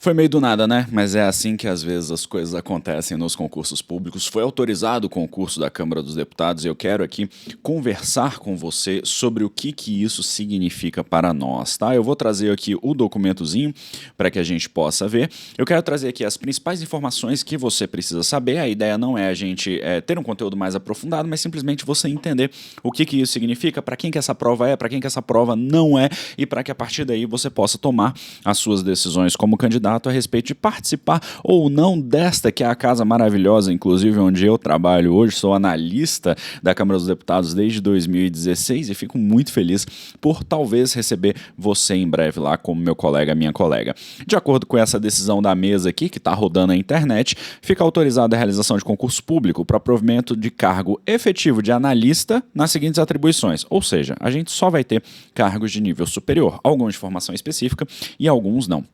Foi meio do nada, né? Mas é assim que às vezes as coisas acontecem nos concursos públicos. Foi autorizado o concurso da Câmara dos Deputados e eu quero aqui conversar com você sobre o que isso significa para nós, tá? Eu vou trazer aqui o documentozinho para que a gente possa ver. Eu quero trazer aqui as principais informações que você precisa saber. A ideia não é a gente ter um conteúdo mais aprofundado, mas simplesmente você entender o que isso significa, para quem que essa prova é, para quem que essa prova não é e para que a partir daí você possa tomar as suas decisões como candidato a respeito de participar ou não desta que é a casa maravilhosa, inclusive onde eu trabalho hoje, sou analista da Câmara dos Deputados desde 2016 e fico muito feliz por talvez receber você em breve lá como meu colega, minha colega. De acordo com essa decisão da mesa aqui, que está rodando na internet, fica autorizada a realização de concurso público para provimento de cargo efetivo de analista nas seguintes atribuições, ou seja, a gente só vai ter cargos de nível superior, alguns de formação específica e alguns não.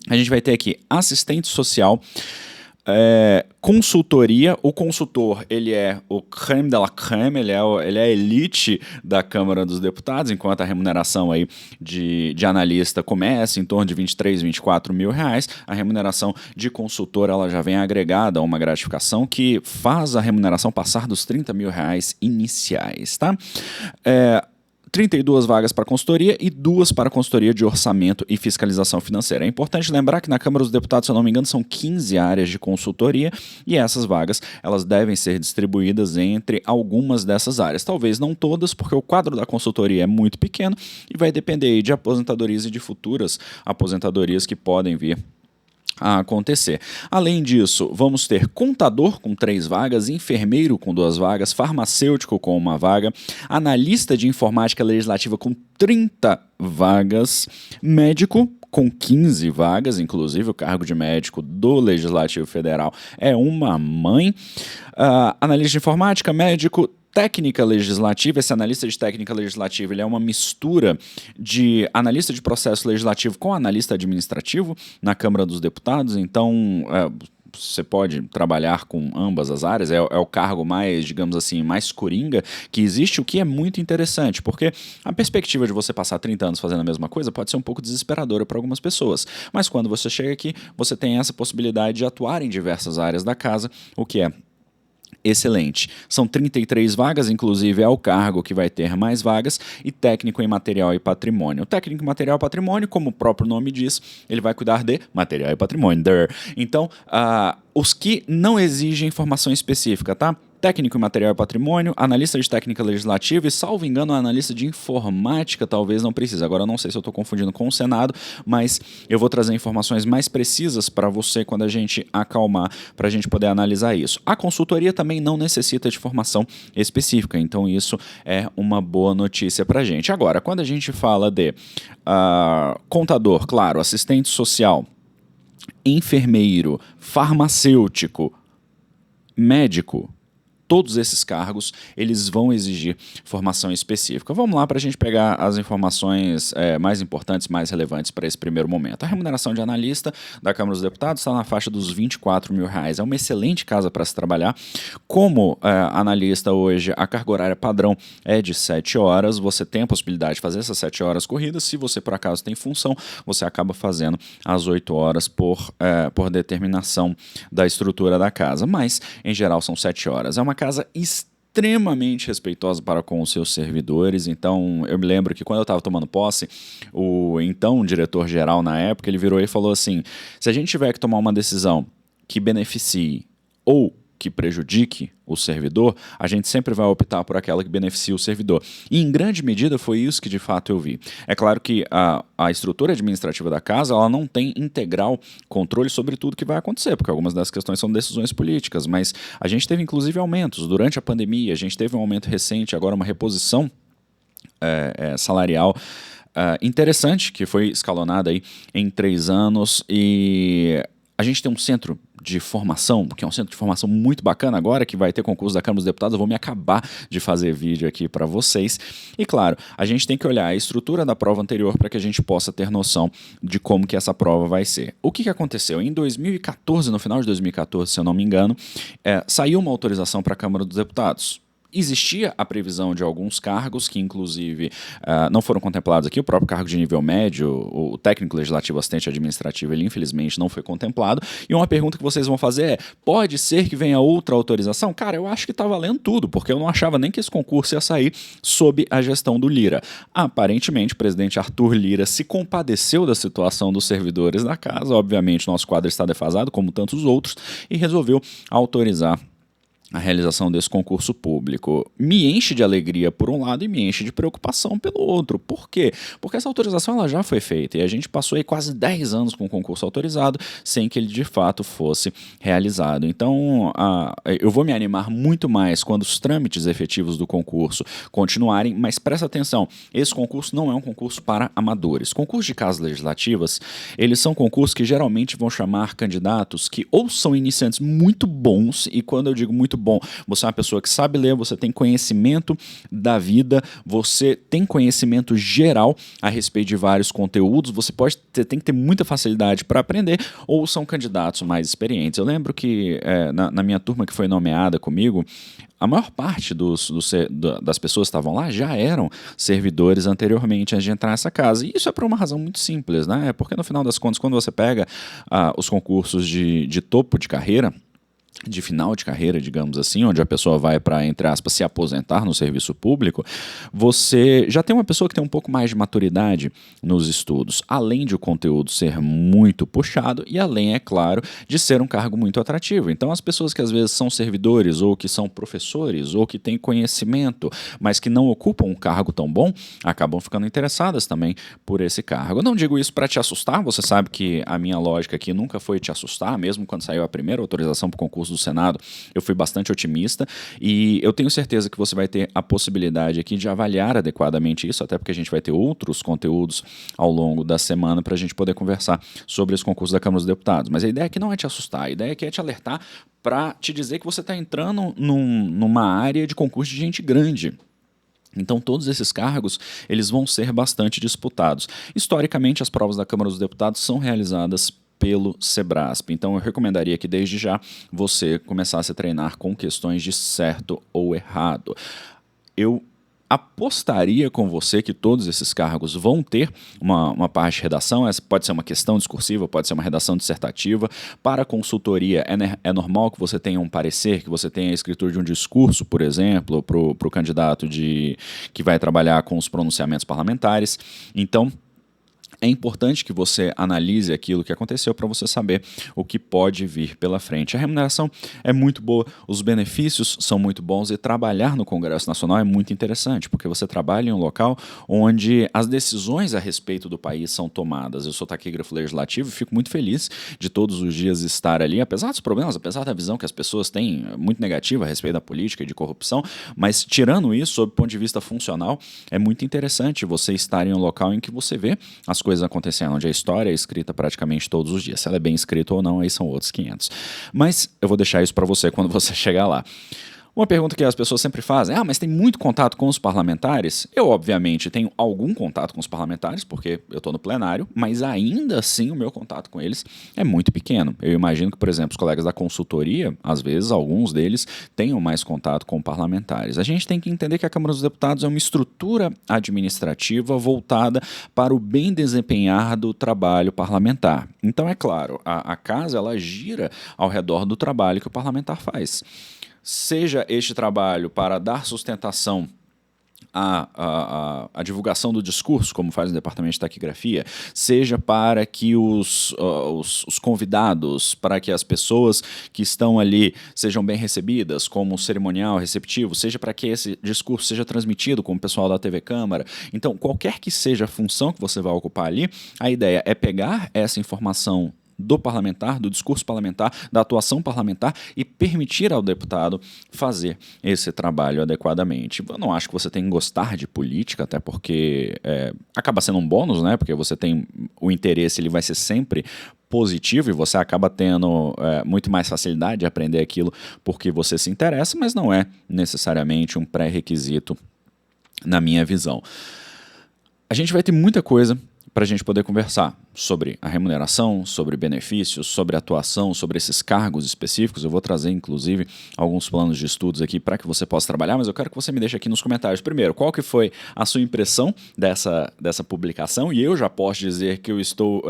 A gente vai ter aqui assistente social, consultoria. O consultor, ele é o creme de la creme, ele é a elite da Câmara dos Deputados, enquanto a remuneração aí de analista começa em torno de 23, 24 mil reais. A remuneração de consultor, ela já vem agregada a uma gratificação que faz a remuneração passar dos 30 mil reais iniciais, tá? 32 vagas para consultoria e 2 para consultoria de orçamento e fiscalização financeira. É importante lembrar que na Câmara dos Deputados, se eu não me engano, são 15 áreas de consultoria e essas vagas elas devem ser distribuídas entre algumas dessas áreas. Talvez não todas, porque o quadro da consultoria é muito pequeno e vai depender de aposentadorias e de futuras aposentadorias que podem vir a acontecer. Além disso, vamos ter contador com 3 vagas, enfermeiro com 2 vagas, farmacêutico com 1 vaga, analista de informática legislativa com 30 vagas, médico com 15 vagas, inclusive o cargo de médico do Legislativo Federal é uma mãe, analista de informática, médico, técnica legislativa. Esse analista de técnica legislativa ele é uma mistura de analista de processo legislativo com analista administrativo na Câmara dos Deputados, então você pode trabalhar com ambas as áreas, é o cargo mais, digamos assim, mais coringa que existe, o que é muito interessante, porque a perspectiva de você passar 30 anos fazendo a mesma coisa pode ser um pouco desesperadora para algumas pessoas, mas quando você chega aqui, você tem essa possibilidade de atuar em diversas áreas da casa, o que é excelente. São 33 vagas, inclusive é o cargo que vai ter mais vagas, e técnico em material e patrimônio. O técnico em material e patrimônio, como o próprio nome diz, ele vai cuidar de material e patrimônio. Então, os que não exigem informação específica, tá? Técnico em material e patrimônio, analista de técnica legislativa e, salvo engano, analista de informática talvez não precise. Agora eu não sei se eu estou confundindo com o Senado, mas eu vou trazer informações mais precisas para você quando a gente acalmar, para a gente poder analisar isso. A consultoria também não necessita de formação específica, então isso é uma boa notícia para a gente. Agora, quando a gente fala de contador, claro, assistente social, enfermeiro, farmacêutico, médico, todos esses cargos, eles vão exigir formação específica. Vamos lá para a gente pegar as informações mais importantes, mais relevantes para esse primeiro momento. A remuneração de analista da Câmara dos Deputados está na faixa dos 24 mil reais. É uma excelente casa para se trabalhar. Como analista hoje, a carga horária padrão é de 7 horas. Você tem a possibilidade de fazer essas 7 horas corridas. Se você, por acaso, tem função, você acaba fazendo as 8 horas por determinação da estrutura da casa. Mas, em geral, são 7 horas. É uma casa extremamente respeitosa para com os seus servidores, então eu me lembro que quando eu estava tomando posse, o então diretor-geral na época, ele virou e falou assim, se a gente tiver que tomar uma decisão que beneficie ou que prejudique o servidor, a gente sempre vai optar por aquela que beneficia o servidor. E em grande medida foi isso que de fato eu vi. É claro que a estrutura administrativa da casa ela não tem integral controle sobre tudo que vai acontecer, porque algumas das questões são decisões políticas, mas a gente teve inclusive aumentos. Durante a pandemia, a gente teve um aumento recente, agora uma reposição salarial interessante, que foi escalonada aí em 3 anos, e a gente tem um centro de formação, que é um centro de formação muito bacana agora, que vai ter concurso da Câmara dos Deputados. Eu vou me acabar de fazer vídeo aqui para vocês. E claro, a gente tem que olhar a estrutura da prova anterior para que a gente possa ter noção de como que essa prova vai ser. O que aconteceu? Em 2014, no final de 2014, se eu não me engano, saiu uma autorização para a Câmara dos Deputados. Existia a previsão de alguns cargos que, inclusive, não foram contemplados aqui. O próprio cargo de nível médio, o técnico legislativo assistente administrativo, ele infelizmente não foi contemplado. E uma pergunta que vocês vão fazer é: pode ser que venha outra autorização? Cara, eu acho que está valendo tudo, porque eu não achava nem que esse concurso ia sair sob a gestão do Lira. Aparentemente, o presidente Arthur Lira se compadeceu da situação dos servidores da casa. Obviamente, nosso quadro está defasado, como tantos outros, e resolveu autorizar a realização desse concurso público. Me enche de alegria por um lado e me enche de preocupação pelo outro. Por quê? Porque essa autorização ela já foi feita e a gente passou aí quase 10 anos com o concurso autorizado sem que ele de fato fosse realizado. Então, eu vou me animar muito mais quando os trâmites efetivos do concurso continuarem, mas presta atenção, esse concurso não é um concurso para amadores. Concursos de casas legislativas, eles são concursos que geralmente vão chamar candidatos que ou são iniciantes muito bons, e quando eu digo muito bom, você é uma pessoa que sabe ler, você tem conhecimento da vida, você tem conhecimento geral a respeito de vários conteúdos, você tem que ter muita facilidade para aprender, ou são candidatos mais experientes. Eu lembro que na minha turma que foi nomeada comigo, a maior parte das pessoas que estavam lá já eram servidores anteriormente antes de entrar nessa casa. E isso é por uma razão muito simples, né? É porque no final das contas, quando você pega os concursos de topo de carreira, de final de carreira, digamos assim, onde a pessoa vai para, entre aspas, se aposentar no serviço público, você já tem uma pessoa que tem um pouco mais de maturidade nos estudos, além de o conteúdo ser muito puxado e além, é claro, de ser um cargo muito atrativo. Então, as pessoas que às vezes são servidores ou que são professores ou que têm conhecimento, mas que não ocupam um cargo tão bom, acabam ficando interessadas também por esse cargo. Eu não digo isso para te assustar, você sabe que a minha lógica aqui nunca foi te assustar, mesmo quando saiu a primeira autorização para o concurso do Senado, eu fui bastante otimista e eu tenho certeza que você vai ter a possibilidade aqui de avaliar adequadamente isso, até porque a gente vai ter outros conteúdos ao longo da semana para a gente poder conversar sobre esse concurso da Câmara dos Deputados. Mas a ideia aqui não é te assustar, a ideia aqui é te alertar para te dizer que você está entrando numa área de concurso de gente grande. Então, todos esses cargos, eles vão ser bastante disputados. Historicamente, as provas da Câmara dos Deputados são realizadas pelo Sebrasp. Então, eu recomendaria que, desde já, você começasse a treinar com questões de certo ou errado. Eu apostaria com você que todos esses cargos vão ter uma parte de redação. Essa pode ser uma questão discursiva, pode ser uma redação dissertativa. Para a consultoria, é normal que você tenha um parecer, que você tenha a escritura de um discurso, por exemplo, para o candidato que vai trabalhar com os pronunciamentos parlamentares. Então, é importante que você analise aquilo que aconteceu para você saber o que pode vir pela frente. A remuneração é muito boa, os benefícios são muito bons e trabalhar no Congresso Nacional é muito interessante, porque você trabalha em um local onde as decisões a respeito do país são tomadas. Eu sou taquígrafo legislativo e fico muito feliz de todos os dias estar ali, apesar dos problemas, apesar da visão que as pessoas têm muito negativa a respeito da política e de corrupção, mas tirando isso, sob o ponto de vista funcional, é muito interessante você estar em um local em que você vê as coisas acontecendo, onde a história é escrita praticamente todos os dias. Se ela é bem escrita ou não, aí são outros 500. Mas eu vou deixar isso para você quando você chegar lá. Uma pergunta que as pessoas sempre fazem: mas tem muito contato com os parlamentares? Eu, obviamente, tenho algum contato com os parlamentares, porque eu estou no plenário, mas ainda assim o meu contato com eles é muito pequeno. Eu imagino que, por exemplo, os colegas da consultoria, às vezes, alguns deles tenham mais contato com parlamentares. A gente tem que entender que a Câmara dos Deputados é uma estrutura administrativa voltada para o bem desempenhar do trabalho parlamentar. Então, é claro, a casa ela gira ao redor do trabalho que o parlamentar faz. Seja este trabalho para dar sustentação à divulgação do discurso, como faz o Departamento de Taquigrafia, seja para que os convidados, para que as pessoas que estão ali sejam bem recebidas, como cerimonial, receptivo, seja para que esse discurso seja transmitido com o pessoal da TV Câmara. Então, qualquer que seja a função que você vai ocupar ali, a ideia é pegar essa informação do parlamentar, do discurso parlamentar, da atuação parlamentar e permitir ao deputado fazer esse trabalho adequadamente. Eu não acho que você tem que gostar de política, até porque acaba sendo um bônus, né? Porque você tem o interesse, ele vai ser sempre positivo e você acaba tendo muito mais facilidade de aprender aquilo porque você se interessa, mas não é necessariamente um pré-requisito na minha visão. A gente vai ter muita coisa para a gente poder conversar sobre a remuneração, sobre benefícios, sobre atuação, sobre esses cargos específicos. Eu vou trazer, inclusive, alguns planos de estudos aqui para que você possa trabalhar, mas eu quero que você me deixe aqui nos comentários. Primeiro, qual que foi a sua impressão dessa publicação? E eu já posso dizer que eu estou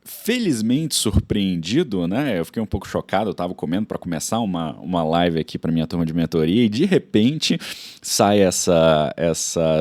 felizmente surpreendido, né? Eu fiquei um pouco chocado, eu estava comendo para começar uma live aqui para minha turma de mentoria e de repente sai essa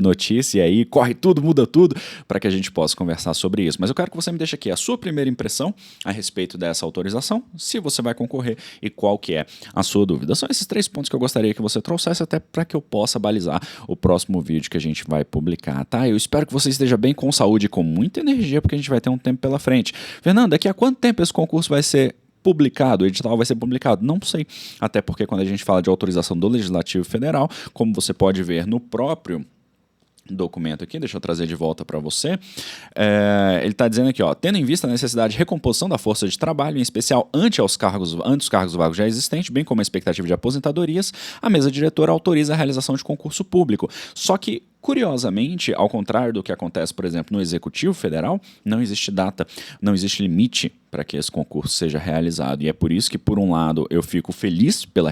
notícia e aí corre tudo, muda tudo para que a gente possa conversar sobre isso. Mas eu quero que você me deixe aqui a sua primeira impressão a respeito dessa autorização, se você vai concorrer e qual que é a sua dúvida. São esses 3 pontos que eu gostaria que você trouxesse até para que eu possa balizar o próximo vídeo que a gente vai publicar, tá? Eu espero que você esteja bem, com saúde e com muita energia, porque a gente vai ter um tempo pela frente. Fernando, daqui a quanto tempo esse concurso vai ser publicado, o edital vai ser publicado? Não sei, até porque quando a gente fala de autorização do Legislativo Federal, como você pode ver no próprio documento aqui, deixa eu trazer de volta para você, ele está dizendo aqui, ó, tendo em vista a necessidade de recomposição da força de trabalho, em especial ante os cargos vagos já existentes, bem como a expectativa de aposentadorias, a mesa diretora autoriza a realização de concurso público. Só que, curiosamente, ao contrário do que acontece, por exemplo, no Executivo Federal, não existe data, não existe limite para que esse concurso seja realizado. E é por isso que, por um lado, eu fico feliz pela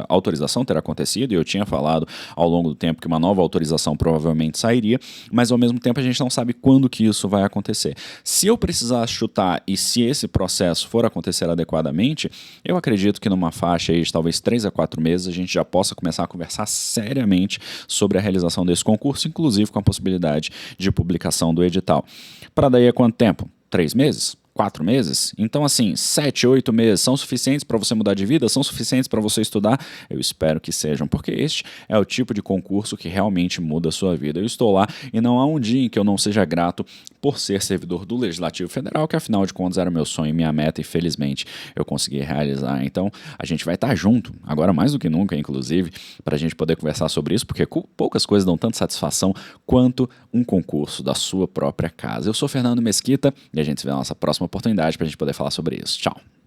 autorização ter acontecido, e eu tinha falado ao longo do tempo que uma nova autorização provavelmente sairia, mas ao mesmo tempo a gente não sabe quando que isso vai acontecer. Se eu precisar chutar e se esse processo for acontecer adequadamente, eu acredito que numa faixa aí de talvez 3 a 4 meses a gente já possa começar a conversar seriamente sobre a realização desse concurso, inclusive com a possibilidade de publicação do edital. Para daí a quanto tempo? 3 meses? 4 meses? Então, assim, 7, 8 meses são suficientes para você mudar de vida? São suficientes para você estudar? Eu espero que sejam, porque este é o tipo de concurso que realmente muda a sua vida. Eu estou lá e não há um dia em que eu não seja grato por ser servidor do Legislativo Federal, que afinal de contas era meu sonho e minha meta, e felizmente eu consegui realizar. Então, a gente vai estar junto, agora mais do que nunca, inclusive, para a gente poder conversar sobre isso, porque poucas coisas dão tanta satisfação quanto um concurso da sua própria casa. Eu sou Fernando Mesquita e a gente se vê na nossa próxima oportunidade para a gente poder falar sobre isso. Tchau!